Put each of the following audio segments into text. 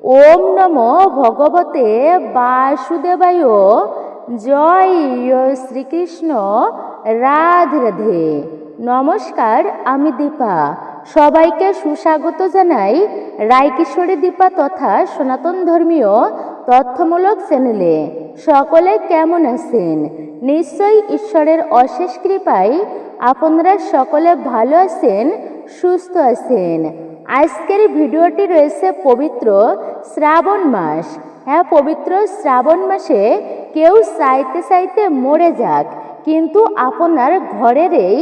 ওম নমো ভগবতে বাসুদেবায়। জয় শ্রীকৃষ্ণ। রাধে রাধে। নমস্কার, আমি দীপা। সবাইকে সুস্বাগত জানাই রায়কিশোরী দীপা তথা সনাতন ধর্মীয় তথ্যমূলক চ্যানেলে। সকলে কেমন আছেন? নিশ্চয়ই ঈশ্বরের অশেষ কৃপায় আপনারা সকলে ভালো আছেন, সুস্থ আছেন। আজকের ভিডিওটি রয়েছে পবিত্র শ্রাবণ মাস। হ্যাঁ, পবিত্র শ্রাবণ মাসে কেউ চাইতে চাইতে মরে যাক, কিন্তু আপনার ঘরের এই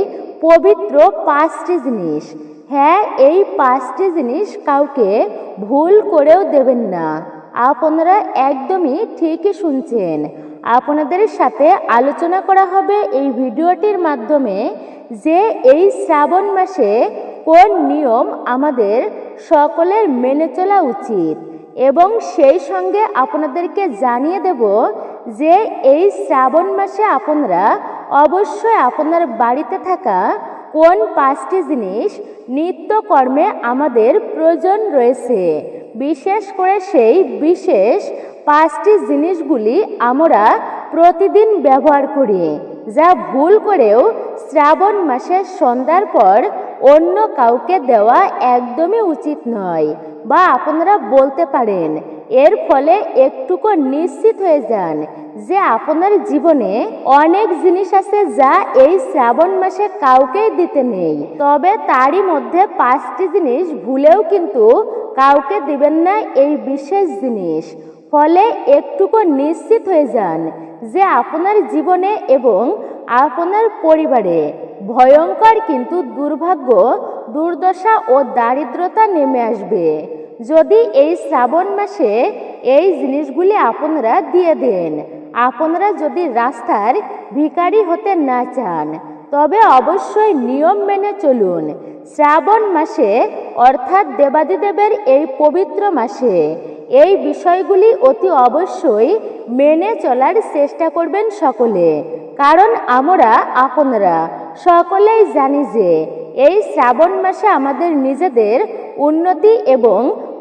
পবিত্র 5টি জিনিস, হ্যাঁ এই 5টি জিনিস কাউকে ভুল করেও দেবেন না। আপনারা একদমই ঠিকই শুনছেন। আপনাদের সাথে আলোচনা করা হবে এই ভিডিওটির মাধ্যমে যে এই শ্রাবণ মাসে কোন নিয়ম আমাদের সকলের মেনে চলা উচিত, এবং সেই সঙ্গে আপনাদেরকে জানিয়ে দেব যে এই শ্রাবণ মাসে আপনারা অবশ্যই আপনার বাড়িতে থাকা কোন 5টি জিনিস নিত্যকর্মে আমাদের প্রয়োজন রয়েছে। বিশেষ করে সেই বিশেষ 5টি জিনিসগুলি আমরা প্রতিদিন ব্যবহার করি, যা ভুল করেও শ্রাবণ মাসের সন্ধ্যার পর অন্য কাউকে দেওয়া একদমই উচিত নয়। বা আপনারা বলতে পারেন, এর ফলে একটুকু নিশ্চিত হয়ে যান যে আপনার জীবনে অনেক জিনিস আছে যা এই শ্রাবণ মাসে কাউকেই দিতে নেই, তবে তারই মধ্যে 5টি জিনিস ভুলেও কিন্তু কাউকে দিবেন না, এই বিশেষ জিনিস। ফলে একটুকু নিশ্চিত হয়ে যান যে আপনার জীবনে এবং আপনার পরিবারে ভয়ঙ্কর কিন্তু দুর্ভাগ্য, দুর্দশা ও দারিদ্রতা নেমে আসবে যদি এই শ্রাবণ মাসে এই জিনিসগুলি আপনারা দিয়ে দেন। আপনারা যদি রাস্তার ভিখারি হতে না চান, তবে অবশ্যই নিয়ম মেনে চলুন। শ্রাবণ মাসে অর্থাৎ দেবাদিদেবের এই পবিত্র মাসে এই বিষয়গুলি অতি অবশ্যই মেনে চলার চেষ্টা করবেন সকলে। কারণ আমরা আপনারা সকলেই জানি যে এই শ্রাবণ মাসে আমাদের নিজেদের উন্নতি এবং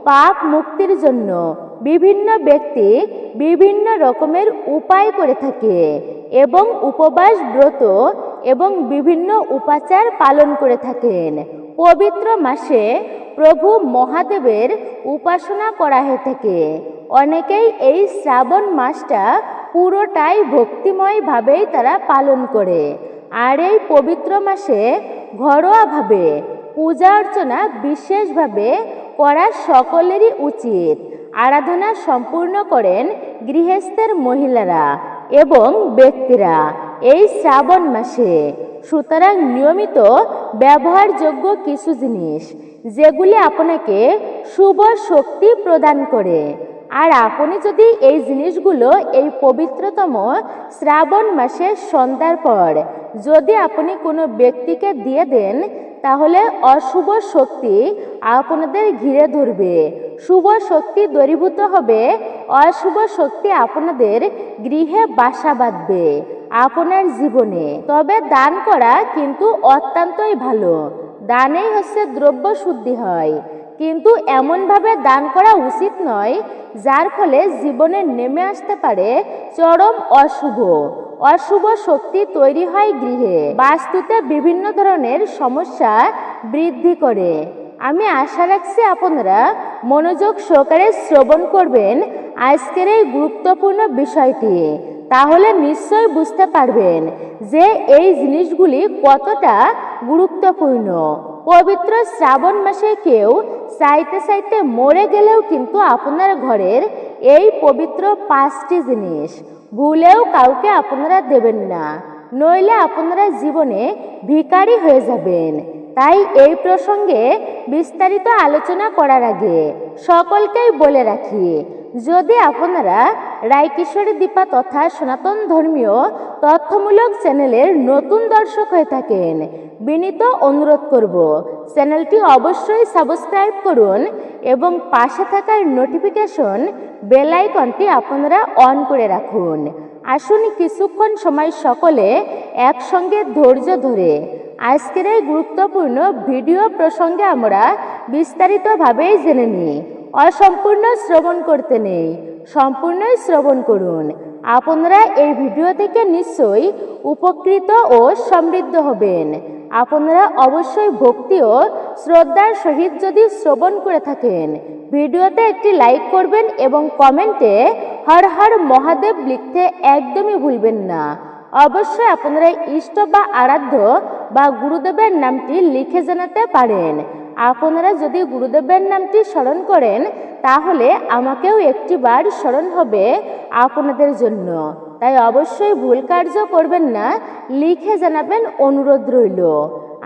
পাপ মুক্তির জন্য বিভিন্ন ব্যক্তি বিভিন্ন রকমের উপায় করে থাকে এবং উপবাস, ব্রত এবং বিভিন্ন উপাচার পালন করে থাকেন। পবিত্র মাসে প্রভু মহাদেবের উপাসনা করা হয়ে থাকে। অনেকেই এই শ্রাবণ মাসটা পুরোটাই ভক্তিময়ভাবেই তারা পালন করে। আর এই পবিত্র মাসে ঘরোয়াভাবে পূজা অর্চনা বিশেষভাবে করা সকলেরই উচিত। আরাধনা সম্পূর্ণ করেন গৃহস্থের মহিলারা এবং ব্যক্তিরা এই শ্রাবণ মাসে। সুতরাং নিয়মিত ব্যবহারযোগ্য কিছু জিনিস যেগুলি আপনাকে শুভ শক্তি প্রদান করে। আর আপনি যদি এই জিনিসগুলো এই পবিত্রতম শ্রাবণ মাসের সন্ধ্যার পর যদি আপনি কোনো ব্যক্তিকে দিয়ে দেন, তাহলে অশুভ শক্তি আপনাদের ঘিরে ধরবে, শুভ শক্তি দূরীভূত হবে, অশুভ শক্তি আপনাদের গৃহে বাসা বাঁধবে আপনার জীবনে। তবে দান করা কিন্তু অত্যন্তই ভালো। দানেই হচ্ছে দ্রব্য শুদ্ধি হয়, কিন্তু এমনভাবে দান করা উচিত নয় যার ফলে জীবনে নেমে আসতে পারে চরম অশুভ শক্তি তৈরি হয় গৃহে, বাস্তুতে বিভিন্ন ধরনের সমস্যা বৃদ্ধি করে। আমি আশা রাখছি আপনারা মনোযোগ সহকারে শ্রবণ করবেন আজকের এই গুরুত্বপূর্ণ বিষয়টি। তাহলে নিশ্চয় বুঝতে পারবেন যে এই জিনিসগুলি কতটা গুরুত্বপূর্ণ। পবিত্র শ্রাবণ মাসে কেউ চাইতে চাইতে মরে গেলেও কিন্তু আপনার ঘরের এই পবিত্র 5টি জিনিস ভুলেও কাউকে আপনারা দেবেন না, নইলে আপনারা জীবনে ভিখারি হয়ে যাবেন। তাই এই প্রসঙ্গে বিস্তারিত আলোচনা করার আগে সকলকেই বলে রাখি, যদি আপনারা রায়কিশোরী দীপা তথা সনাতন ধর্মীয় তথ্যমূলক চ্যানেলের নতুন দর্শক হয়ে থাকেন, বিনীত অনুরোধ করব চ্যানেলটি অবশ্যই সাবস্ক্রাইব করুন এবং পাশে থাকার নোটিফিকেশন বেল আইকনটি আপনারা অন করে রাখুন। আসুন কিছুক্ষণ সময় সকলে একসঙ্গে ধৈর্য ধরে আজকের এই গুরুত্বপূর্ণ ভিডিও প্রসঙ্গে আমরা বিস্তারিতভাবেই জেনে নিই। অসম্পূর্ণ শ্রবণ করতে নেই, সম্পূর্ণই শ্রবণ করুন। আপনারা এই ভিডিও থেকে নিশ্চয়ই উপকৃত ও সমৃদ্ধ হবেন। আপনারা অবশ্যই ভক্তি ও শ্রদ্ধার সহিত যদি শ্রবণ করে থাকেন, ভিডিওতে একটি লাইক করবেন এবং কমেন্টে হর হর মহাদেব লিখতে একদমই ভুলবেন না। অবশ্যই আপনারা ইষ্ট বা আরাধ্য বা গুরুদেবের নামটি লিখে জানাতে পারেন। আপনারা যদি গুরুদেবের নামটি স্মরণ করেন তাহলে আমাকেও একটিবার স্মরণ হবে আপনাদের জন্য। তাই অবশ্যই ভুল কার্য করবেন না, লিখে জানাবেন, অনুরোধ রইল।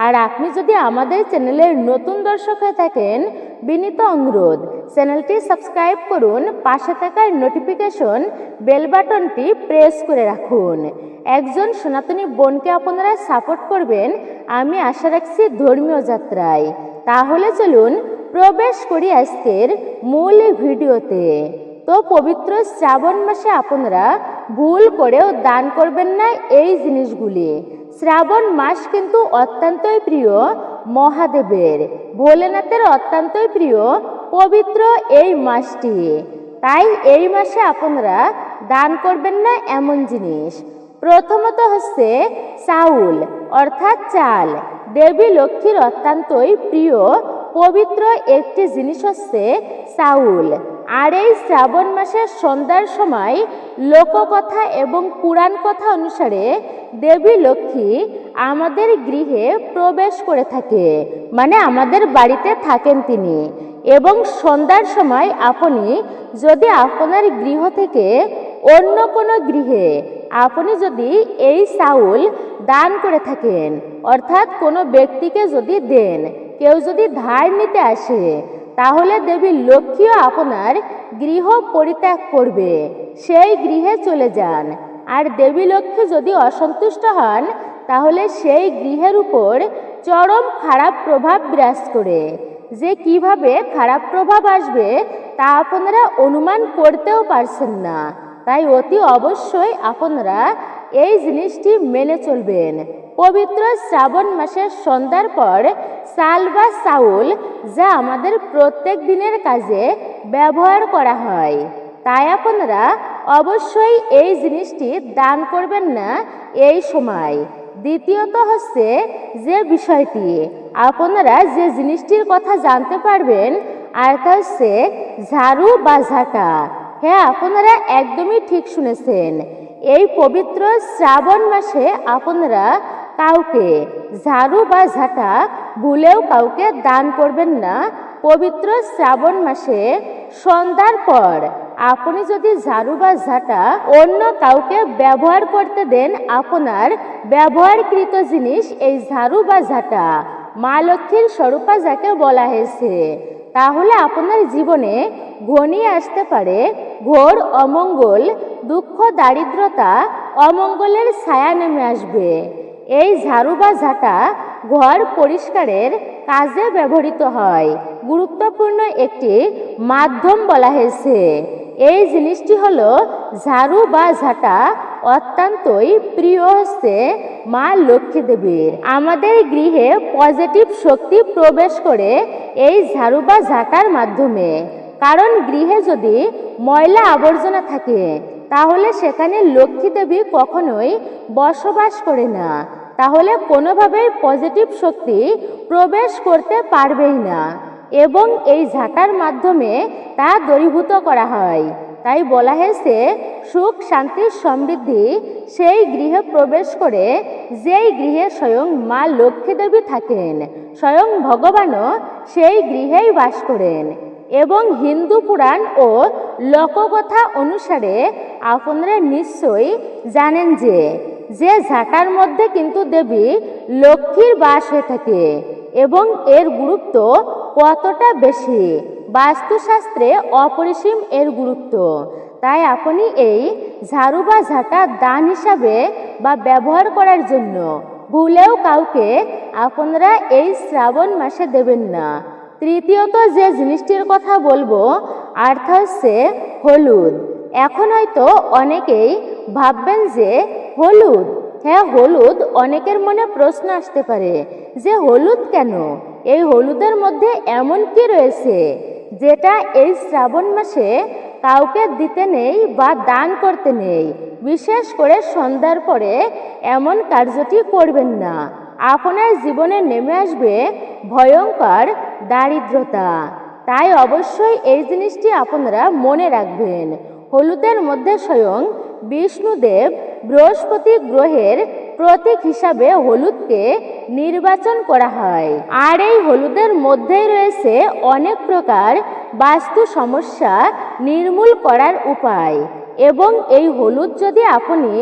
আর আপনি যদি আমাদের চ্যানেলের নতুন দর্শক হয়ে থাকেন, বিনীত অনুরোধ চ্যানেলটি সাবস্ক্রাইব করুন, পাশে থাকার নোটিফিকেশন বেল বাটনটি প্রেস করে রাখুন। একজন সনাতনী বোনকে আপনারা সাপোর্ট করবেন আমি আশা রাখছি ধর্মীয় যাত্রায়। তাহলে চলুন প্রবেশ করি আজকের মূল ভিডিওতে। তো পবিত্র শ্রাবণ মাসে আপনারা ভুল করেও দান করবেন না এই জিনিসগুলি। শ্রাবণ মাস কিন্তু অত্যন্তই প্রিয় মহাদেবের, ভোলেনাথের অত্যন্তই প্রিয় পবিত্র এই মাসটি। তাই এই মাসে আপনারা দান করবেন না এমন জিনিস। প্রথমত হচ্ছে চাউল অর্থাৎ চাল। দেবী লক্ষ্মীর অত্যন্তই প্রিয় পবিত্র একটি জিনিস হচ্ছে চাউল। আর এই শ্রাবণ মাসের সন্ধ্যার সময় লোককথা এবং পুরাণ কথা অনুসারে দেবী লক্ষ্মী আমাদের গৃহে প্রবেশ করে থাকে, মানে আমাদের বাড়িতে থাকেন তিনি। এবং সন্ধ্যার সময় আপনি যদি আপনার গৃহ থেকে অন্য কোনো গৃহে আপনি যদি এই চাউল দান করে থাকেন, অর্থাৎ কোনো ব্যক্তিকে যদি দেন, কেউ যদি ধার নিতে আসে, তাহলে দেবী লক্ষ্মীও আপনার গৃহ পরিত্যাগ করবে, সেই গৃহে চলে যান। আর দেবী লক্ষ্মী যদি অসন্তুষ্ট হন তাহলে সেই গৃহের উপর চরম খারাপ প্রভাব বিরাজ করে। যে কিভাবে খারাপ প্রভাব আসবে তা আপনারা অনুমান করতেও পারছেন না। তাই অতি অবশ্যই আপনারা এই জিনিসটি মেনে চলবেন। পবিত্র শ্রাবণ মাসের সন্ধ্যার পর চাল বা চাউল যা আমাদের প্রত্যেক দিনের কাজে ব্যবহার করা হয়, তাই আপনারা অবশ্যই এই জিনিসটি দান করবেন না এই সময়। দ্বিতীয়ত হচ্ছে যে বিষয়টি আপনারা যে জিনিসটির কথা জানতে পারবেন, আর তা হচ্ছে ঝাড়ু বা ঝাঁটা। হ্যাঁ, আপনারা একদমই ঠিক শুনেছেন। এই পবিত্র শ্রাবণ মাসে আপনারা কাউকে ঝাড়ু বা ঝাঁটা ভুলেও কাউকে দান করবেন না। পবিত্র শ্রাবণ মাসে সন্ধ্যার পর আপনি যদি ঝাড়ু বা ঝাঁটা অন্য কাউকে ব্যবহার করতে দেন, আপনার ব্যবহারকৃত জিনিস এই ঝাড়ু বা ঝাঁটা মা লক্ষ্মীর স্বরূপা যাকে বলা হয়েছে, তাহলে আপনার জীবনে ঘনিয়ে আসতে পারে ঘোর অমঙ্গল, দুঃখ, দারিদ্রতা, অমঙ্গলের ছায়া নেমে আসবে। এই ঝাড়ু বা ঝাঁটা ঘর পরিষ্কারের কাজে ব্যবহৃত হয়, গুরুত্বপূর্ণ একটি মাধ্যম বলা হয়েছে। এই জিনিসটি হলো ঝাড়ু বা ঝাঁটা অত্যন্তই প্রিয় হচ্ছে মা লক্ষ্মী দেবীর। আমাদের গৃহে পজিটিভ শক্তি প্রবেশ করে এই ঝাড়ু বা ঝাঁটার মাধ্যমে। কারণ গৃহে যদি ময়লা আবর্জনা থাকে তাহলে সেখানে লক্ষ্মী দেবী কখনোই বসবাস করে না, তাহলে কোনোভাবেই পজিটিভ শক্তি প্রবেশ করতে পারবেই না। এবং এই ঝাঁটার মাধ্যমে তা দূরীভূত করা হয়। তাই বলা হয়েছে সুখ, শান্তি, সমৃদ্ধি সেই গৃহে প্রবেশ করে যেই গৃহে স্বয়ং মা লক্ষ্মী দেবী থাকেন, স্বয়ং ভগবানও সেই গৃহেই বাস করেন। এবং হিন্দু পুরাণ ও লোককথা অনুসারে আপনারা নিশ্চয়ই জানেন যে ঝাঁটার মধ্যে কিন্তু দেবী লক্ষ্মীর বাস হয়ে থাকে এবং এর গুরুত্ব কতটা বেশি, বাস্তুশাস্ত্রে অপরিসীম এর গুরুত্ব। তাই আপনি এই ঝাড়ু বা ঝাঁটা দান হিসাবে বা ব্যবহার করার জন্য ভুলেও কাউকে আপনারা এই শ্রাবণ মাসে দেবেন না। তৃতীয়ত যে জিনিসটির কথা বলবো আর তা হচ্ছে হলুদ। এখন হয়তো অনেকেই ভাববেন যে হলুদ, হ্যাঁ হলুদ, অনেকের মনে প্রশ্ন আসতে পারে যে হলুদ কেন, এই হলুদের মধ্যে এমন কি রয়েছে যেটা এই শ্রাবণ মাসে কাউকে দিতে নেই বা দান করতে নেই। বিশেষ করে সন্ধ্যার পরে এমন কার্যটি করবেন না। আপনার জীবনে নেমে আসবে ভয়ঙ্কর দারিদ্রতা। তাই অবশ্যই এই জিনিসটি আপনারা মনে রাখবেন। হলুদের মধ্যে স্বয়ং বিষ্ণুদেব বৃহস্পতি গ্রহের প্রতীক হিসাবে হলুদকে নির্বাচন করা হয়। আর এই হলুদের মধ্যেই রয়েছে অনেক প্রকার বাস্তু সমস্যা নির্মূল করার উপায়। এবং এই হলুদ যদি আপনি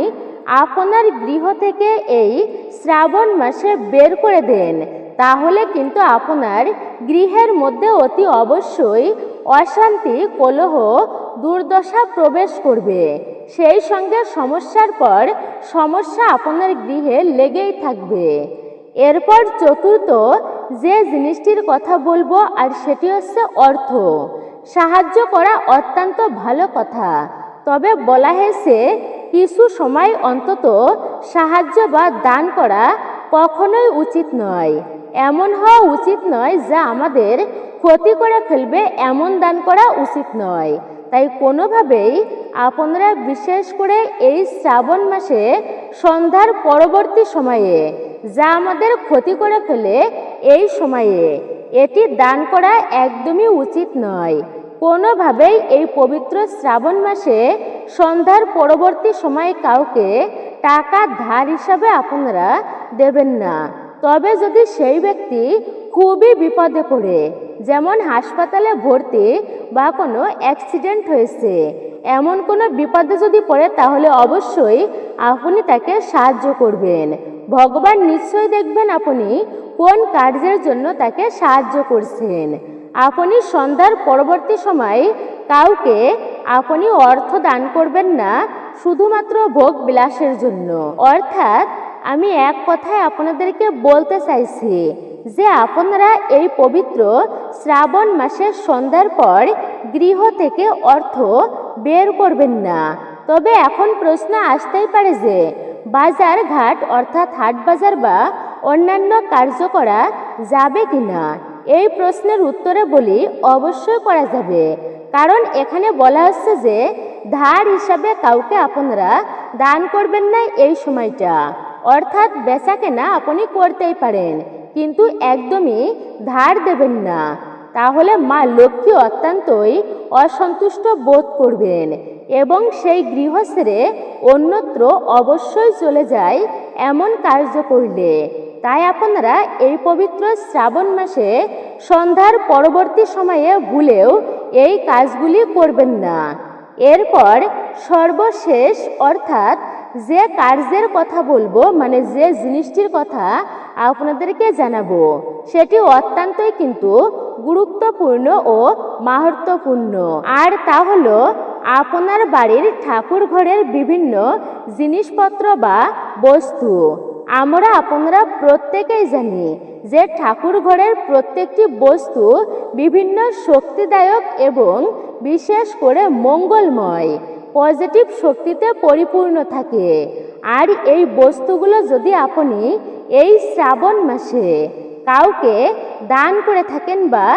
আপনার গৃহ থেকে এই শ্রাবণ মাসে বের করে দেন, তাহলে কিন্তু আপনার গৃহের মধ্যে অতি অবশ্যই অশান্তি, কলহ, দুর্দশা প্রবেশ করবে। সেই সঙ্গে সমস্যার পর সমস্যা আপনার গৃহে লেগেই থাকবে। এরপর চতুর্থ যে জিনিসটির কথা বলবো আর সেটি হচ্ছে অর্থ। সাহায্য করা অত্যন্ত ভালো কথা, তবে বলা হয়েছে কিছু সময় অন্তত সাহায্য বা দান করা কখনোই উচিত নয়। এমন হওয়া উচিত নয় যা আমাদের ক্ষতি করে ফেলবে, এমন দান করা উচিত নয়। তাই কোনোভাবেই আপনারা বিশেষ করে এই শ্রাবণ মাসে সন্ধ্যার পরবর্তী সময়ে যা আমাদের ক্ষতি করে ফেলে, এই সময়ে এটি দান করা একদমই উচিত নয়। কোনোভাবেই এই পবিত্র শ্রাবণ মাসে সন্ধ্যার পরবর্তী সময়ে কাউকে টাকা ধার হিসাবে আপনারা দেবেন না। তবে যদি সেই ব্যক্তি খুবই বিপদে পড়ে, যেমন হাসপাতালে ভর্তি বা কোনো অ্যাক্সিডেন্ট হয়েছে, এমন কোনো বিপদে যদি পড়ে, তাহলে অবশ্যই আপনি তাকে সাহায্য করবেন। ভগবান নিশ্চয়ই দেখবেন আপনি কোন কার্যের জন্য তাকে সাহায্য করছেন। আপনি সন্ধ্যার পরবর্তী সময় কাউকে আপনি অর্থ দান করবেন না শুধুমাত্র ভোগ বিলাসের জন্য। অর্থাৎ আমি এক কথায় আপনাদেরকে বলতে চাইছি যে আপনারা এই পবিত্র শ্রাবণ মাসের সন্ধ্যার পর গৃহ থেকে অর্থ বের করবেন না। তবে এখন প্রশ্ন আসতেই পারে যে বাজার ঘাট অর্থাৎ হাট বাজার বা অন্যান্য কার্য করা যাবে কিনা। এই প্রশ্নের উত্তরে বলি অবশ্যই করা যাবে, কারণ এখানে বলা হচ্ছে যে ধার হিসাবে কাউকে আপনারা দান করবেন না এই সময়টা। অর্থাৎ বেচা কেনা আপনি করতেই পারেন, কিন্তু একদমই ধার দেবেন না, তাহলে মা লক্ষ্মী অত্যন্তই অসন্তুষ্ট বোধ করবেন এবং সেই গৃহ ছেড়ে অন্যত্র অবশ্যই চলে যায় এমন কার্য করলে। তাই আপনারা এই পবিত্র শ্রাবণ মাসে সন্ধ্যার পরবর্তী সময়ে ভুলেও এই কাজগুলি করবেন না। এরপর সর্বশেষ অর্থাৎ যে কার্যের কথা বলবো, মানে যে জিনিসটির কথা আপনাদেরকে জানাবো, সেটি অত্যন্তই কিন্তু গুরুত্বপূর্ণ ও মাহাত্ম্যপূর্ণ। আর তা হলো আপনার বাড়ির ঠাকুর ঘরের বিভিন্ন জিনিসপত্র বা বস্তু। আমরা আপনারা প্রত্যেকেই জানি যে ঠাকুর ঘরের প্রত্যেকটি বস্তু বিভিন্ন শক্তিদায়ক এবং বিশেষ করে মঙ্গলময় পজিটিভ শক্তিতে পরিপূর্ণ থাকে। আর এই বস্তুগুলো যদি আপনি এই শ্রাবণ মাসে কাউকে দান করে থাকেন বা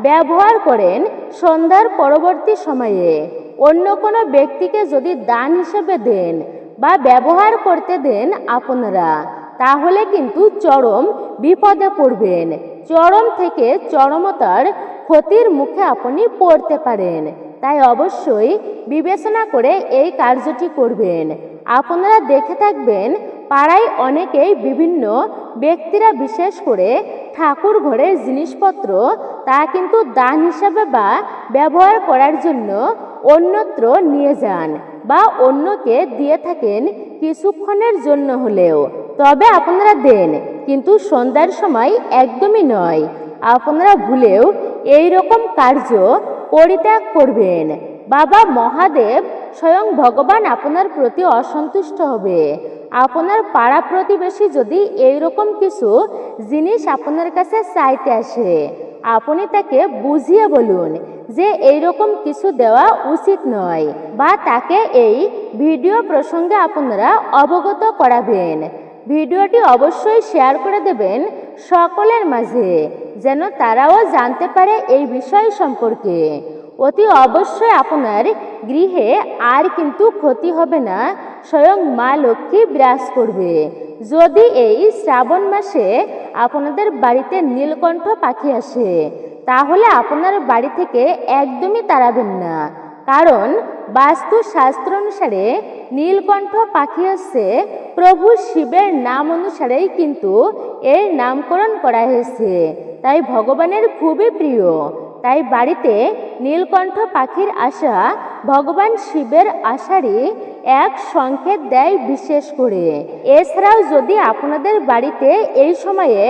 ব্যবহার করেন সন্ধ্যার পরবর্তী সময়ে, অন্য কোনো ব্যক্তিকে যদি দান হিসেবে দেন বা ব্যবহার করতে দেন আপনারা, তাহলে কিন্তু চরম বিপদে পড়বেন। চরম থেকে চরমতর ক্ষতির মুখে আপনি পড়তে পারেন। তাই অবশ্যই বিবেচনা করে এই কার্যটি করবেন। আপনারা দেখে থাকবেন পাড়ায় অনেকেই বিভিন্ন ব্যক্তিরা বিশেষ করে ঠাকুর ঘরের জিনিসপত্র তা কিন্তু দান হিসাবে বা ব্যবহার করার জন্য অন্যত্র নিয়ে যান বা অন্যকে দিয়ে থাকেন কিছুক্ষণের জন্য হলেও। তবে আপনারা দেন, কিন্তু সন্ধ্যার সময় একদমই নয়। আপনারা ভুলেও এই রকম কার্য পরিত্যাগ করবেন। বাবা মহাদেব স্বয়ং ভগবান আপনার প্রতি অসন্তুষ্ট হবে। আপনার পাড়া প্রতিবেশী যদি এইরকম কিছু জিনিস আপনার কাছে চাইতে আসে, আপনি তাকে বুঝিয়ে বলুন যে এইরকম কিছু দেওয়া উচিত নয়, বা তাকে এই ভিডিও প্রসঙ্গে আপনারা অবগত করাবেন। ভিডিওটি অবশ্যই শেয়ার করে দেবেন সকলের মাঝে, যেন তারাও জানতে পারে এই বিষয় সম্পর্কে। অতি অবশ্যই আপনার গৃহে আর কিন্তু ক্ষতি হবে না, স্বয়ং মা লক্ষ্মী বিরাজ করবে। যদি এই শ্রাবণ মাসে আপনাদের বাড়িতে নীলকণ্ঠ পাখি আসে, তাহলে আপনার বাড়ি থেকে একদমই তাড়াবেন না, কারণ বাস্তু শাস্ত্র অনুসারে নীলকণ্ঠ পাখি হচ্ছে প্রভু শিবের নাম অনুসারেই কিন্তু এর নামকরণ করা হয়েছে, তাই ভগবানের খুবই প্রিয়। তাই বাড়িতে নীলকণ্ঠ পাখির আসা ভগবান শিবের আসারই এক সংকেত দেয় বিশেষ করে। এছাড়াও যদি আপনাদের বাড়িতে এই সময়ে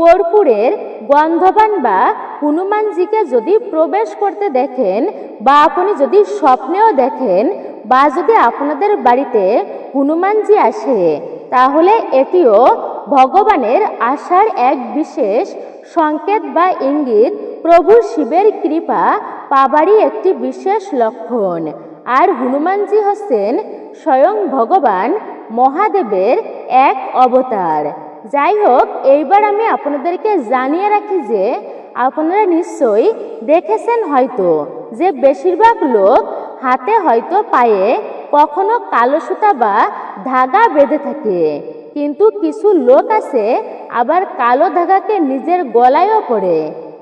কর্পূরের গন্ধবান বা হনুমানজিকে যদি প্রবেশ করতে দেখেন, বা আপনি যদি স্বপ্নেও দেখেন, বা যদি আপনাদের বাড়িতে হনুমানজি আসে, তাহলে এটিও ভগবানের আসার এক বিশেষ সংকেত বা ইঙ্গিত, প্রভু শিবের কৃপা পাবারই একটি বিশেষ লক্ষণ। আর হনুমানজি হচ্ছেন স্বয়ং ভগবান মহাদেবের এক অবতার। যাই হোক, এইবার আমি আপনাদেরকে জানিয়ে রাখি যে আপনারা নিশ্চয়ই দেখেছেন হয়তো যে বেশিরভাগ লোক হাতে হয়তো পায়ে কখনো কালো সুতা বা ধাগা বেঁধে থাকে, কিন্তু কিছু লোক আছে আবার কালো ধাগাকে নিজের গলায়ও পরে।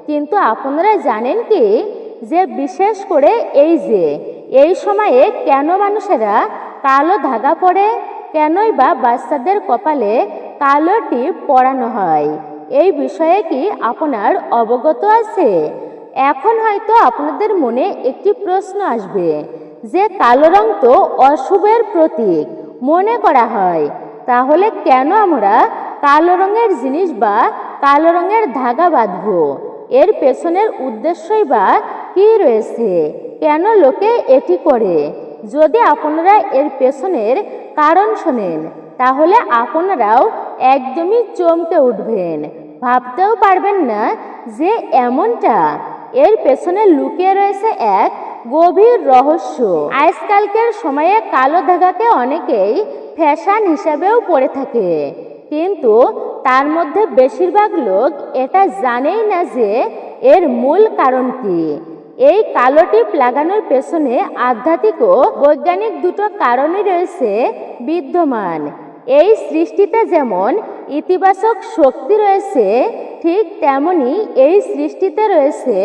কিন্তু আপনারা জানেন কি যে বিশেষ করে এই সময়ে কেন মানুষেরা কালো ধাগা পরে, কেনই বা বাচ্চাদের কপালে কালো টিপ পরানো হয়? এই বিষয়ে কি আপনার অবগত আছে? এখন হয়তো আপনাদের মনে একটি প্রশ্ন আসবে যে কালো রং তো অশুভের প্রতীক মনে করা হয়, তাহলে কেন আমরা কালো রঙের জিনিস বা কালো রঙের ধাগা বাঁধব? এর পেছনের উদ্দেশ্যই বা কি রয়েছে? কেন লোকে এটি করে? যদি আপনারা এর পেছনের কারণ শোনেন, তাহলে আপনারাও একদমই চমকে উঠবেন, ভাবতেও পারবেন না যে এমনটা। এর পেছনে লুকিয়ে রয়েছে এক গভীর রহস্য। আজকালকার সময়ে কালো ধাগাকে অনেকেই ফ্যাশন হিসাবেও পরে থাকে, কিন্তু তার মধ্যে বেশিরভাগ লোক এটা জানেই না যে এর মূল কারণ কি। এই কালো টিপ লাগানোর পেছনে আধ্যাত্মিক ও বৈজ্ঞানিক দুটো কারণই রয়েছে বিদ্যমান। এই সৃষ্টিতে যেমন ইতিবাচক শক্তি রয়েছে, ঠিক তেমনি এই সৃষ্টিতে রয়েছে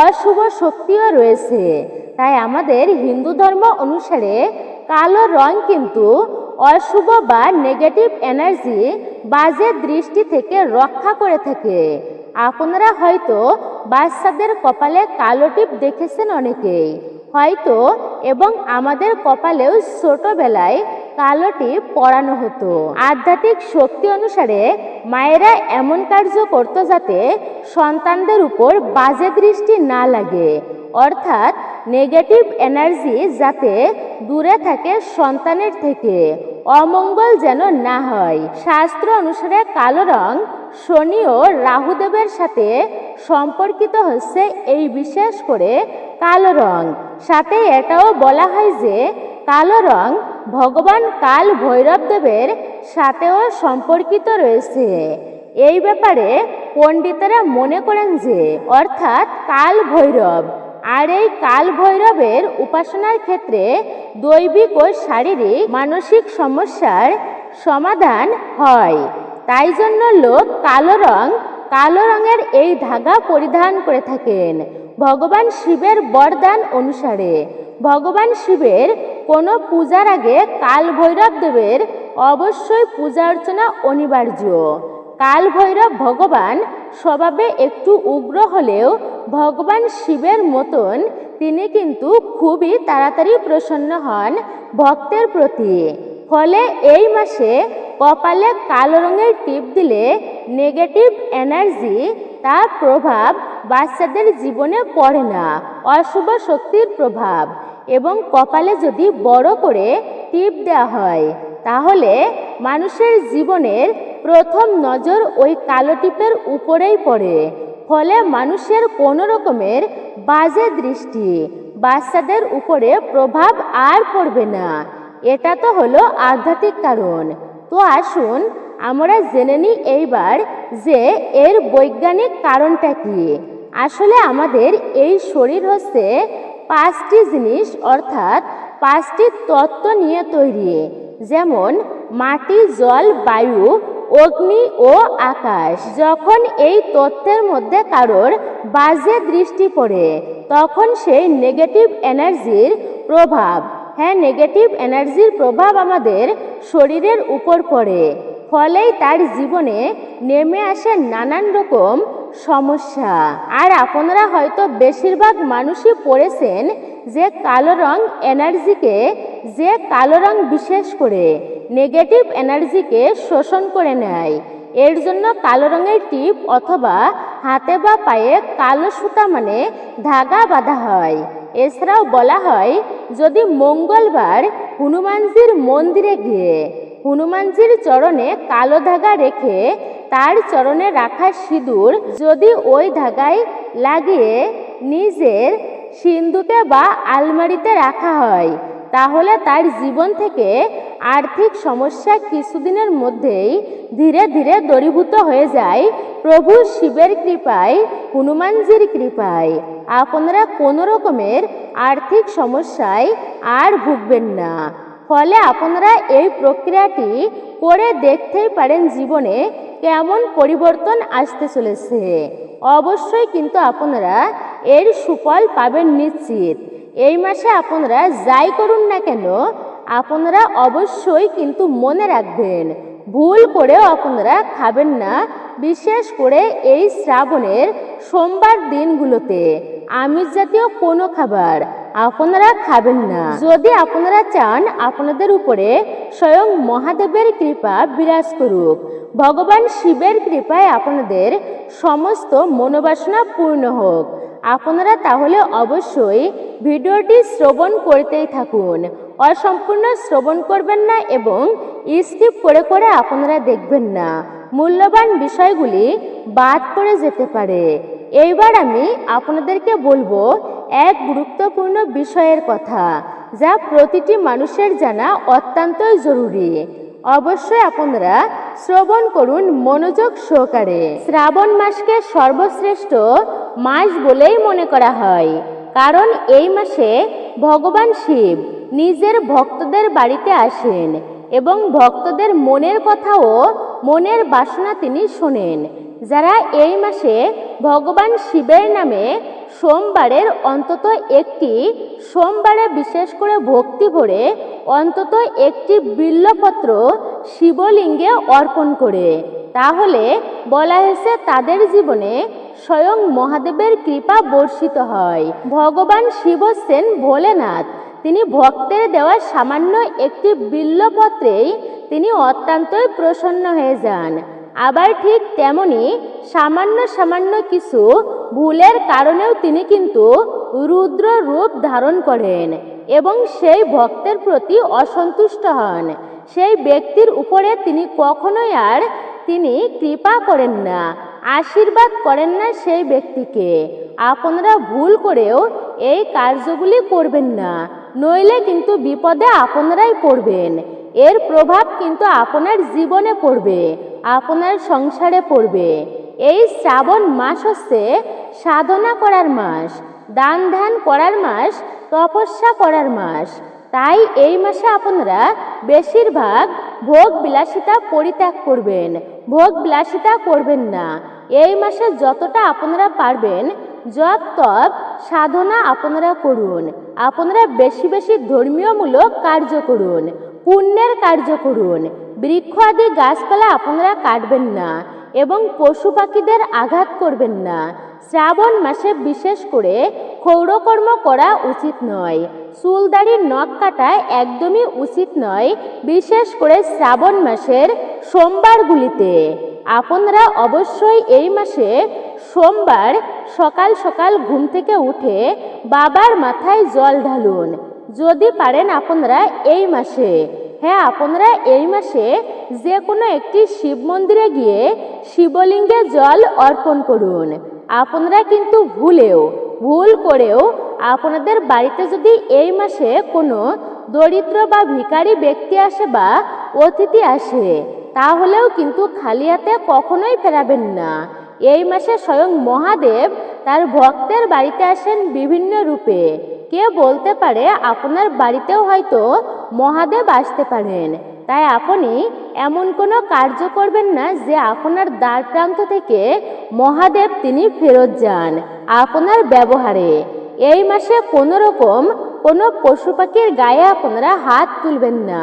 অশুভ শক্তিও রয়েছে। তাই আমাদের হিন্দু ধর্ম অনুসারে কালো রং কিন্তু অশুভ বা নেগেটিভ এনার্জি, বাজে দৃষ্টি থেকে রক্ষা করে থাকে। আপনারা হয়তো বাচ্চাদের কপালে কালো টিপ দেখেছেন অনেকেই হয়তো, এবং আমাদের কপালেও ছোটবেলায় কালো টিপ পরানো হতো। আধ্যাত্মিক শক্তি অনুসারে মায়েরা এমন কার্য করত যাতে সন্তানদের উপর বাজে দৃষ্টি না লাগে, অর্থাৎ নেগেটিভ এনার্জি যাতে দূরে থাকে সন্তানের থেকে, অমঙ্গল যেন না হয়। শাস্ত্র অনুসারে কালো রং শনি ও রাহুদেবের সাথে সম্পর্কিত হচ্ছে এই বিশেষ করে কালো রং। সাথে এটাও বলা হয় যে কালো রং ভগবান কাল ভৈরব দেবের সাথেও সম্পর্কিত রয়েছে। এই ব্যাপারে পণ্ডিতেরা মনে করেন যে অর্থাৎ কাল ভৈরব, আর এই কাল ভৈরবের উপাসনার ক্ষেত্রে দৈবিক ও শারীরিক মানসিক সমস্যার সমাধান হয়। তাই জন্য লোক কালো রঙের এই ধাগা পরিধান করে থাকেন ভগবান শিবের বরদান অনুসারে। ভগবান শিবের কোনো পূজার আগে কাল ভৈরব দেবের অবশ্যই পূজা অর্চনা অনিবার্য। কাল ভৈরব ভগবান স্বভাবে একটু উগ্র হলেও ভগবান শিবের মতন তিনি কিন্তু খুবই তাড়াতাড়ি প্রসন্ন হন ভক্তের প্রতি। ফলে এই মাসে কপালে কালো রঙের টিপ দিলে নেগেটিভ এনার্জি, তার প্রভাব বাচ্চাদের জীবনে পড়ে না, অশুভ শক্তির প্রভাব। এবং কপালে যদি বড় করে টিপ দেওয়া হয়, তাহলে মানুষের জীবনের প্রথম নজর ওই কালো টিপের উপরেই পড়ে। ফলে মানুষের কোনো রকমের বাজে দৃষ্টি বাচ্চাদের উপরে প্রভাব আর পড়বে না। এটা তো হলো আধ্যাত্মিক কারণ। তো আসুন আমরা জেনে নিই এইবার যে এর বৈজ্ঞানিক কারণটা কি। আসলে আমাদের এই শরীর হচ্ছে 5টি জিনিস অর্থাৎ 5টি তত্ত্ব নিয়ে তৈরি, যেমন মাটি, জল, বায়ু, অগ্নি ও আকাশ। যখন এই তত্ত্বের মধ্যে কারোর বাজে দৃষ্টি পড়ে তখন সেই নেগেটিভ এনার্জির প্রভাব, নেগেটিভ এনার্জির প্রভাব আমাদের শরীরের উপর পড়ে, ফলেই তার জীবনে নেমে আসে নানান রকম সমস্যা। আর আপনারা হয়তো বেশিরভাগ মানুষই পড়েছেন যে কালো রং এনার্জিকে, যে কালো রং বিশেষ করে নেগেটিভ এনার্জিকে শোষণ করে নেয়। এর জন্য কালো রঙের টিপ অথবা হাতে বা পায়ে কালো সুতা মানে ধাগা বাঁধা হয়। এছাড়াও বলা হয়, যদি মঙ্গলবার হনুমানজির মন্দিরে গিয়ে হনুমানজির চরণে কালো ধাগা রেখে তার চরণে রাখা সিঁদুর যদি ওই ধাগায় লাগিয়ে নিজের সিন্ধুকে বা আলমারিতে রাখা হয়, তাহলে তার জীবন থেকে আর্থিক সমস্যা কিছুদিনের মধ্যেই ধীরে ধীরে দূরীভূত হয়ে যায় প্রভু শিবের কৃপায়, হনুমানজির কৃপায়। আপনারা কোনো রকমের আর্থিক সমস্যায় আর ভুগবেন না। ফলে আপনারা এই প্রক্রিয়াটি করে দেখতেই পারেন জীবনে কেমন পরিবর্তন আসতে চলেছে। অবশ্যই কিন্তু আপনারা এর সুফল পাবেন নিশ্চিত। এই মাসে আপনারা যাই করুন না কেন, আপনারা অবশ্যই কিন্তু মনে রাখবেন, ভুল করেও আপনারা খাবেন না। বিশেষ করে এই শ্রাবণের সোমবার দিনগুলোতে আমিষ জাতীয় কোনো খাবার আপনারা খাবেন না। যদি আপনারা চান আপনাদের উপরে স্বয়ং মহাদেবের কৃপা বিরাজ করুক, ভগবান শিবের কৃপায় আপনাদের সমস্ত মনোবাসনা পূর্ণ হোক, আপনারা তাহলে অবশ্যই ভিডিওটি শ্রবণ করতেই থাকুন। অসম্পূর্ণ শ্রবণ করবেন না এবং স্কিপ করে করে আপনারা দেখবেন না, মূল্যবান বিষয়গুলি বাদ পড়ে যেতে পারে। এইবার আমি আপনাদেরকে বলবো এক গুরুত্বপূর্ণ বিষয়ের কথা, যা প্রতিটি মানুষের জানা অত্যন্তই জরুরি। অবশ্যই আপনারা শ্রবণ করুন মনোযোগ সহকারে। শ্রাবণ মাসকে সর্বশ্রেষ্ঠ মাস বলেই মনে করা হয়, কারণ এই মাসে ভগবান শিব নিজের ভক্তদের বাড়িতে আসেন এবং ভক্তদের মনের কথা ও মনের বাসনা তিনি শোনেন। যারা এই মাসে ভগবান শিবের নামে সোমবারের অন্তত একটি সোমবারে বিশেষ করে ভক্তি ভরে অন্তত একটি বিল্বপত্র শিবলিঙ্গে অর্পণ করে, তাহলে বলা হয়েছে তাদের জীবনে স্বয়ং মহাদেবের কৃপা বর্ষিত হয়। ভগবান শিব হচ্ছেন ভোলেনাথ, তিনি ভক্তের দেওয়া সামান্য একটি বিল্বপত্রেই তিনি অত্যন্তই প্রসন্ন হয়ে যান। আবার ঠিক তেমনি সামান্য সামান্য কিছু ভুলের কারণেও তিনি কিন্তু রুদ্র রূপ ধারণ করেন এবং সেই ভক্তের প্রতি অসন্তুষ্ট হন। সেই ব্যক্তির উপরে তিনি কখনোই আর তিনি কৃপা করেন না, আশীর্বাদ করেন না সেই ব্যক্তিকে। আপনারা ভুল করেও এই কার্যগুলি করবেন না, নইলে কিন্তু বিপদে আপনারাই পড়বেন। এর প্রভাব কিন্তু আপনার জীবনে পড়বে, আপনার সংসারে পড়বে। এই শ্রাবণ মাস হচ্ছে সাধনা করার মাস, দান ধ্যান করার মাস, তপস্যা করার মাস। তাই এই মাসে আপনারা বেশিরভাগ ভোগ বিলাসিতা পরিত্যাগ করবেন, ভোগ বিলাসিতা করবেন না। এই মাসে যতটা আপনারা পারবেন জপ তপ সাধনা আপনারা করুন। আপনারা বেশি বেশি ধর্মীয়মূলক কার্য করুন, পুণ্যের কার্য করুন। বৃক্ষ আদি গাছপালা আপনারা কাটবেন না এবং পশু পাখিদের আঘাত করবেন না। শ্রাবণ মাসে বিশেষ করে ক্ষৌরকর্ম করা উচিত নয়, চুলদাড়ির নখ কাটা একদমই উচিত নয়, বিশেষ করে শ্রাবণ মাসের সোমবারগুলিতে। আপনারা অবশ্যই এই মাসে সোমবার সকাল সকাল ঘুম থেকে উঠে বাবার মাথায় জল ঢালুন। যদি পারেন আপনারা এই মাসে, আপনারা এই মাসে যে কোনো একটি শিব মন্দিরে গিয়ে শিবলিঙ্গে জল অর্পণ করুন। আপনারা কিন্তু ভুল করেও আপনাদের বাড়িতে যদি এই মাসে কোনো দরিদ্র বা ভিখারি ব্যক্তি আসে বা অতিথি আসে, তাহলেও কিন্তু খালি হাতে কখনোই ফেরাবেন না। এই মাসে স্বয়ং মহাদেব তার ভক্তের বাড়িতে আসেন বিভিন্ন রূপে। কে বলতে পারে আপনার বাড়িতেও হয়তো মহাদেব আসতে পারেন। তাই আপনি এমন কোনো কার্য করবেন না যে আপনার দ্বার প্রান্ত থেকে মহাদেব তিনি ফেরত যান আপনার ব্যবহারে। এই মাসে কোনো রকম কোনো পশু পাখির গায়ে আপনারা হাত তুলবেন না।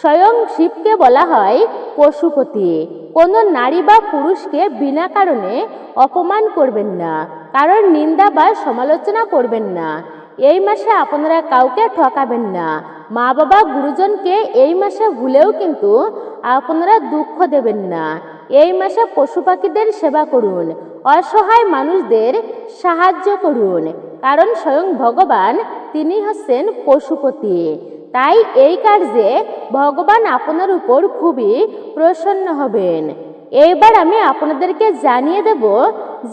স্বয়ং শিবকে বলা হয় পশুপতি। কোনো নারী বা পুরুষকে বিনা কারণে অপমান করবেন না, কারণ নিন্দা বা সমালোচনা করবেন না। এই মাসে আপনারা কাউকে ঠকাবেন না। মা বাবা গুরুজনকে এই মাসে ভুলেও কিন্তু আপনারা দুঃখ দেবেন না। এই মাসে পশু পাখিদের সেবা করুন, অসহায় মানুষদের সাহায্য করুন, কারণ স্বয়ং ভগবান তিনি হচ্ছেন পশুপতি। তাই এই কার্যে ভগবান আপনার উপর খুবই প্রসন্ন হবেন। এইবার আমি আপনাদেরকে জানিয়ে দেব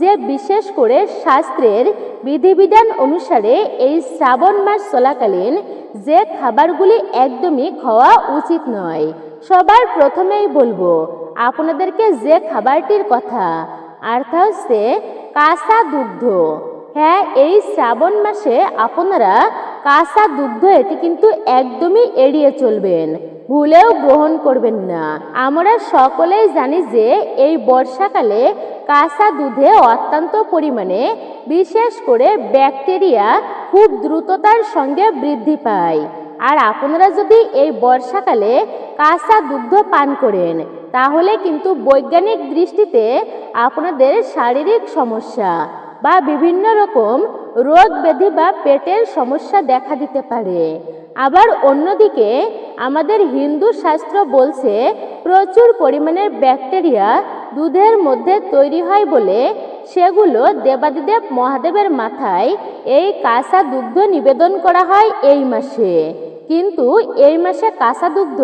যে বিশেষ করে শাস্ত্রের বিধিবিধান অনুসারে এই শ্রাবণ মাস চলাকালীন যে খাবারগুলি একদমই খাওয়া উচিত নয়। সবার প্রথমেই বলবো আপনাদেরকে যে খাবারটির কথা, অর্থাৎ হচ্ছে কাঁচা দুগ্ধ। হ্যাঁ, এই শ্রাবণ মাসে আপনারা কাঁচা দুগ্ধ এটি কিন্তু একদমই এড়িয়ে চলবেন, ভুলেও গ্রহণ করবেন না। আমরা সকলেই জানি যে এই বর্ষাকালে কাঁচা দুধে অত্যন্ত পরিমাণে বিশেষ করে ব্যাকটেরিয়া খুব দ্রুততার সঙ্গে বৃদ্ধি পায়। আর আপনারা যদি এই বর্ষাকালে কাঁচা দুগ্ধ পান করেন তাহলে কিন্তু বৈজ্ঞানিক দৃষ্টিতে আপনাদের শারীরিক সমস্যা বা বিভিন্ন রকম রোগ ব্যাধি বা পেটের সমস্যা দেখা দিতে পারে। আবার অন্যদিকে আমাদের হিন্দু শাস্ত্র বলছে প্রচুর পরিমাণের ব্যাকটেরিয়া দুধের মধ্যে তৈরি হয় বলে সেগুলো দেবাদিদেব মহাদেবের মাথায় এই কাঁচা দুগ্ধ নিবেদন করা হয় এই মাসে। কিন্তু এই মাসে কাঁচা দুগ্ধ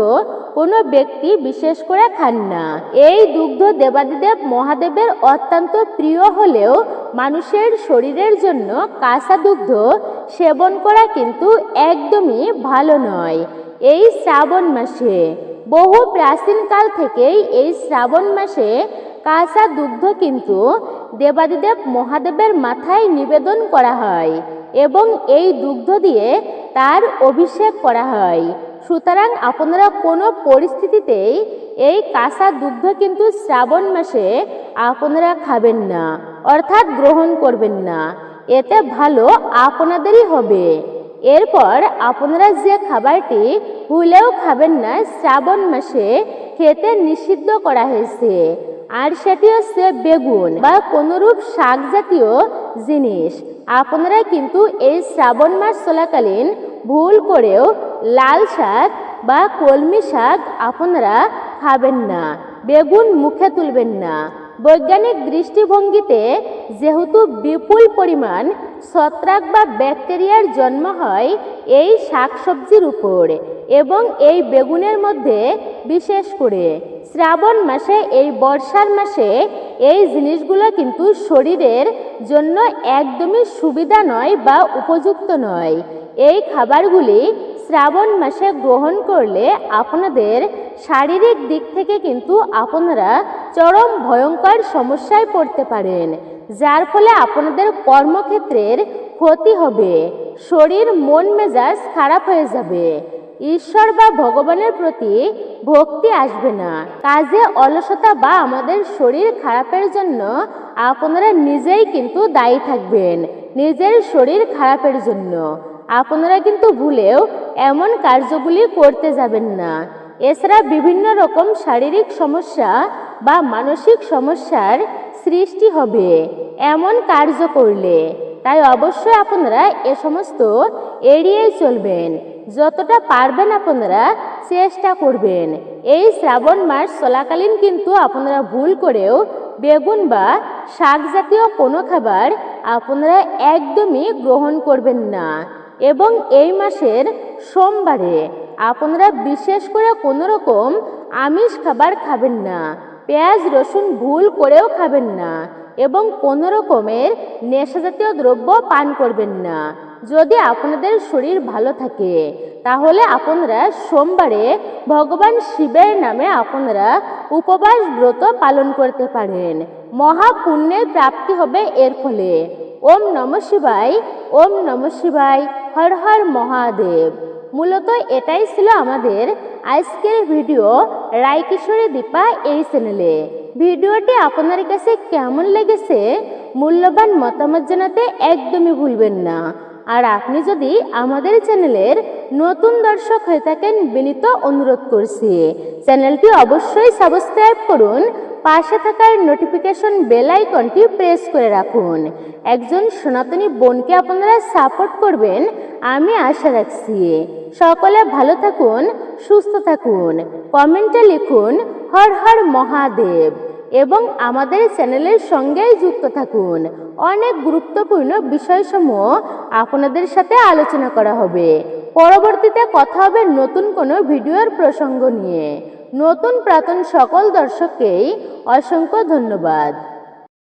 কোনো ব্যক্তি বিশেষ করে খান না। এই দুগ্ধ দেবাদিদেব মহাদেবের অত্যন্ত প্রিয় হলেও মানুষের শরীরের জন্য কাঁচা দুগ্ধ সেবন করা কিন্তু একদমই ভালো নয়। এই শ্রাবণ মাসে বহু প্রাচীনকাল থেকেই এই শ্রাবণ মাসে কাঁচা দুগ্ধ কিন্তু দেবাদিদেব মহাদেবের মাথায় নিবেদন করা হয় এবং এই দুগ্ধ দিয়ে তার অভিষেক করা হয়। সুতরাং আপনারা কোনো পরিস্থিতিতেই এই কাঁচা দুগ্ধ কিন্তু শ্রাবণ মাসে আপনারা খাবেন না, অর্থাৎ গ্রহণ করবেন না। এতে ভালো আপনাদেরই হবে। এরপর আপনারা যে খাবারটি ভুলেও খাবেন না শ্রাবণ মাসে খেতে নিষিদ্ধ করা হয়েছে, আর সেটি হচ্ছে বেগুন বা কোনরূপ শাক জাতীয় জিনিস। আপনারা কিন্তু এই শ্রাবণ মাস চলাকালীন ভুল করেও লাল শাক বা কলমি শাক আপনারা খাবেন না, বেগুন মুখে তুলবেন না। বৈজ্ঞানিক দৃষ্টিভঙ্গিতে যেহেতু বিপুল পরিমাণ ছত্রাক বা ব্যাকটেরিয়ার জন্ম হয় এই শাকসবজির উপর এবং এই বেগুনের মধ্যে, বিশেষ করে শ্রাবণ মাসে এই বর্ষার মাসে এই জিনিসগুলো কিন্তু শরীরের জন্য একদমই সুবিধা নয় বা উপযুক্ত নয়। এই খাবারগুলি শ্রাবণ মাসে গ্রহণ করলে আপনাদের শারীরিক দিক থেকে কিন্তু আপনারা চরম ভয়ঙ্কর সমস্যায় পড়তে পারেন, যার ফলে আপনাদের কর্মক্ষেত্রের ক্ষতি হবে, শরীর মন মেজাজ খারাপ হয়ে যাবে, ঈশ্বর বা ভগবানের প্রতি ভক্তি আসবে না। কাজে অলসতা বা আমাদের শরীর খারাপের জন্য আপনারা নিজেই কিন্তু দায়ী থাকবেন, নিজের শরীর খারাপের জন্য। আপনারা কিন্তু ভুলেও এমন কার্যগুলি করতে যাবেন না। এছাড়া বিভিন্ন রকম শারীরিক সমস্যা বা মানসিক সমস্যার সৃষ্টি হবে এমন কার্য করলে। তাই অবশ্যই আপনারা এ সমস্ত এড়িয়েই চলবেন। যতটা পারবেন আপনারা চেষ্টা করবেন এই শ্রাবণ মাস চলাকালীন কিন্তু আপনারা ভুল করেও বেগুন বা শাক জাতীয় কোনো খাবার আপনারা একদমই গ্রহণ করবেন না। এবং এই মাসের সোমবারে আপনারা বিশেষ করে কোনো রকম আমিষ খাবার খাবেন না, পেঁয়াজ রসুন ভুল করেও খাবেন না এবং কোনো রকমের নেশাজাতীয় দ্রব্য পান করবেন না। যদি আপনাদের শরীর ভালো থাকে তাহলে আপনারা সোমবারে ভগবান শিবের নামে আপনারা উপবাস ব্রত পালন করতে পারেন। মহাপুণ্যের প্রাপ্তি হবে এর ফলে। ওম নমঃ শিবায়, ওম নমঃ শিবায়, হর হর মহাদেব। মূলত এটাই ছিল আমাদের আজকের ভিডিও রায়কিশোরী দীপা এই চ্যানেলে। ভিডিওটি আপনার কাছে কেমন লেগেছে মূল্যবান মতামত জানাতে একদমই ভুলবেন না। আর আপনি যদি আমাদের চ্যানেলের নতুন দর্শক হয়ে থাকেন বিনীত অনুরোধ করছি চ্যানেলটি অবশ্যই সাবস্ক্রাইব করুন, পাশে থাকার নোটিফিকেশন বেল আইকনটি প্রেস করে রাখুন। একজন সনাতনী বোনকে আপনারা সাপোর্ট করবেন আমি আশা রাখছি। সকলে ভালো থাকুন, সুস্থ থাকুন, কমেন্টে লিখুন হর হর মহাদেব এবং আমাদের চ্যানেলের সঙ্গেই যুক্ত থাকুন। অনেক গুরুত্বপূর্ণ বিষয়সমূহ আপনাদের সাথে আলোচনা করা হবে। পরবর্তীতে কথা হবে নতুন কোনো ভিডিওর প্রসঙ্গ নিয়ে। নতুন প্রাক্তন সকল দর্শককেই অসংখ্য ধন্যবাদ।